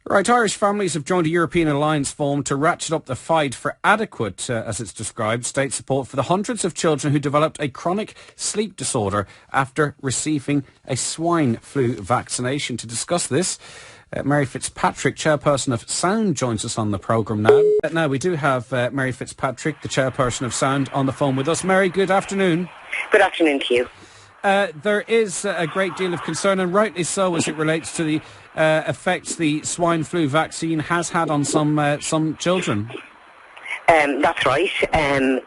Right, Irish families have joined a European alliance formed to ratchet up the fight for adequate, as it's described, state support for the hundreds of children who developed a chronic sleep disorder after receiving a swine flu vaccination. To discuss this, Mary Fitzpatrick, chairperson of Sound, joins us on the programme now. Now, we do have Mary Fitzpatrick, the chairperson of Sound, on the phone with us. Mary, good afternoon. Good afternoon to you. There is a great deal of concern, and rightly so, as it relates to the effects the swine flu vaccine has had on some children. That's right.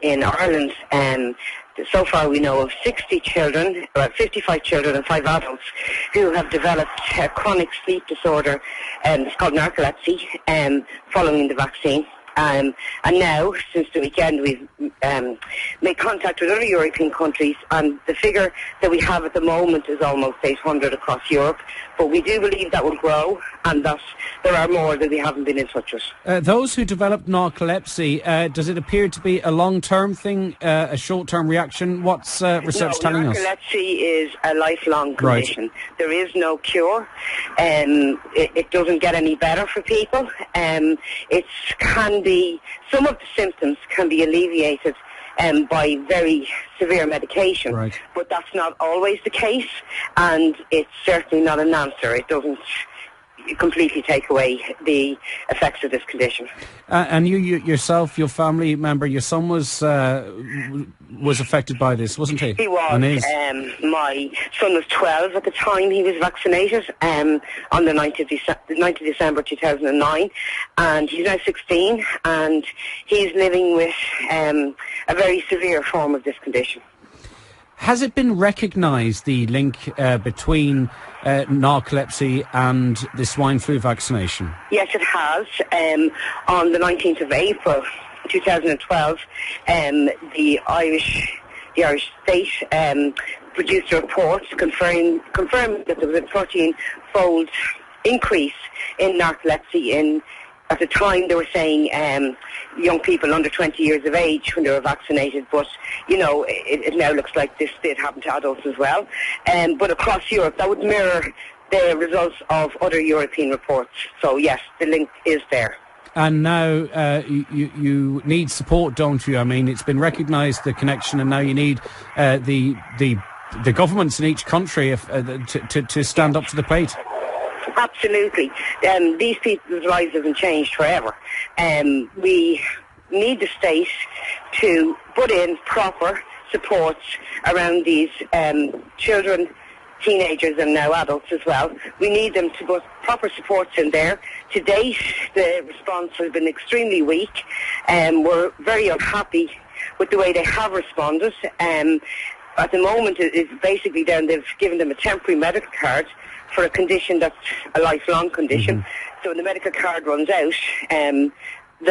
In Ireland, so far we know of 60 children, about 55 children and 5 adults who have developed a chronic sleep disorder, it's called narcolepsy, following the vaccine. And now, since the weekend, we've made contact with other European countries, and the figure that we have at the moment is almost 800 across Europe. But we do believe that will grow, and that there are more that we haven't been in touch with. Those who developed narcolepsy, does it appear to be a long-term thing, a short-term reaction? What's research telling us? Narcolepsy is a lifelong condition. Right. There is no cure. It doesn't get any better for people. Some of the symptoms can be alleviated by very severe medication, right. But that's not always the case, and it's certainly not an answer. It doesn't completely take away the effects of this condition. And you yourself, your family member, your son was affected by this, wasn't he? He was. My son was 12 at the time he was vaccinated, on the 9th of December 2009, and he's now 16, and he's living with a very severe form of this condition. Has it been recognised, the link between narcolepsy and the swine flu vaccination? Yes, it has. On the 19th of April 2012, the Irish state produced a report confirming that there was a 13-fold increase in narcolepsy. At the time, they were saying young people under 20 years of age when they were vaccinated, but, it now looks like this did happen to adults as well. But across Europe, that would mirror the results of other European reports. So, yes, the link is there. And now you need support, don't you? I mean, it's been recognised, the connection, and now you need the governments in each country to stand up to the plate. Absolutely. These people's lives haven't changed forever. We need the state to put in proper supports around these children, teenagers and now adults as well. We need them to put proper supports in there. To date, the response has been extremely weak. We're very unhappy with the way they have responded. At the moment, it's basically they've given them a temporary medical card for a condition that's a lifelong condition. Mm-hmm. So when the medical card runs out, the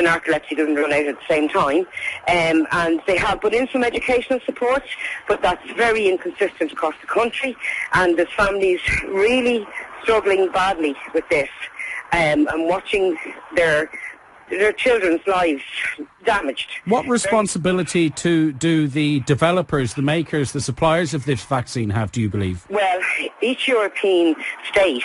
narcolepsy doesn't run out at the same time. And they have put in some educational support, but that's very inconsistent across the country. And there's families really struggling badly with this, and watching their children's lives damaged. What responsibility do the developers, the makers, the suppliers of this vaccine have, do you believe? Well, each European state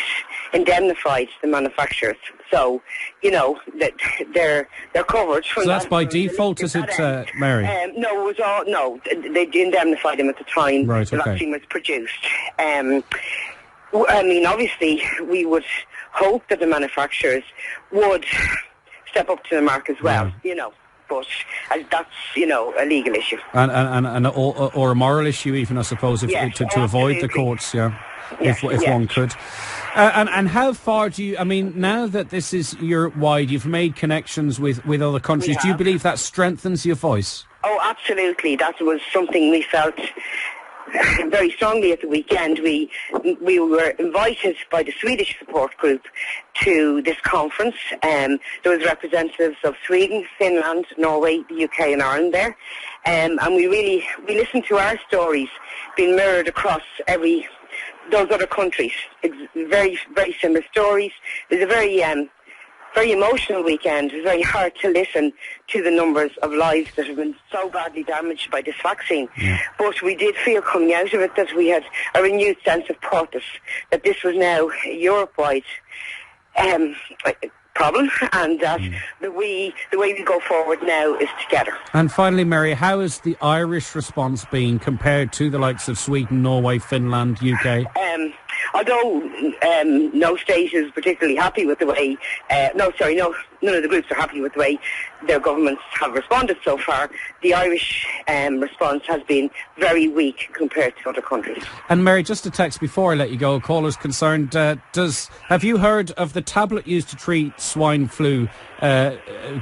indemnified the manufacturers. So, that they're covered. So that's by default, is it, Mary? No, they indemnified them at the time the vaccine was produced. Obviously, we would hope that the manufacturers would step up to the mark as well, but that's, a legal issue. Or a moral issue even, I suppose, to avoid the courts, if one could. And how far do you, now that this is Europe-wide, you've made connections with other countries, do you believe that strengthens your voice? Oh, absolutely. That was something we felt very strongly at the weekend. We were invited by the Swedish support group to this conference. There was representatives of Sweden, Finland, Norway, the UK and Ireland there. And we listened to our stories being mirrored across those other countries. It's very, very similar stories. It was a very emotional weekend. It was very hard to listen to the numbers of lives that have been so badly damaged by this vaccine. Yeah. But we did feel coming out of it that we had a renewed sense of purpose, that this was now a Europe-wide problem, and that the way we go forward now is together. And finally, Mary, how has the Irish response been compared to the likes of Sweden, Norway, Finland, UK? Although no state is particularly happy with the way, none of the groups are happy with the way their governments have responded so far, the Irish response has been very weak compared to other countries. And Mary, just a text before I let you go, a caller's concerned, have you heard of the tablet used to treat swine flu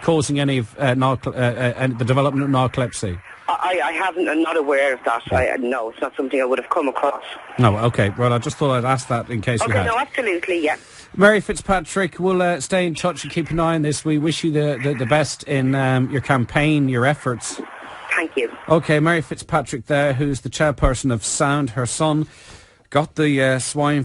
causing any of the development of narcolepsy? I haven't, I'm not aware of that. No, it's not something I would have come across. No, okay. Well, I just thought I'd ask that in case you had. Okay, no, absolutely, yeah. Mary Fitzpatrick, we'll stay in touch and keep an eye on this. We wish you the best in your campaign, your efforts. Thank you. Okay, Mary Fitzpatrick there, who's the chairperson of Sound. Her son got the swine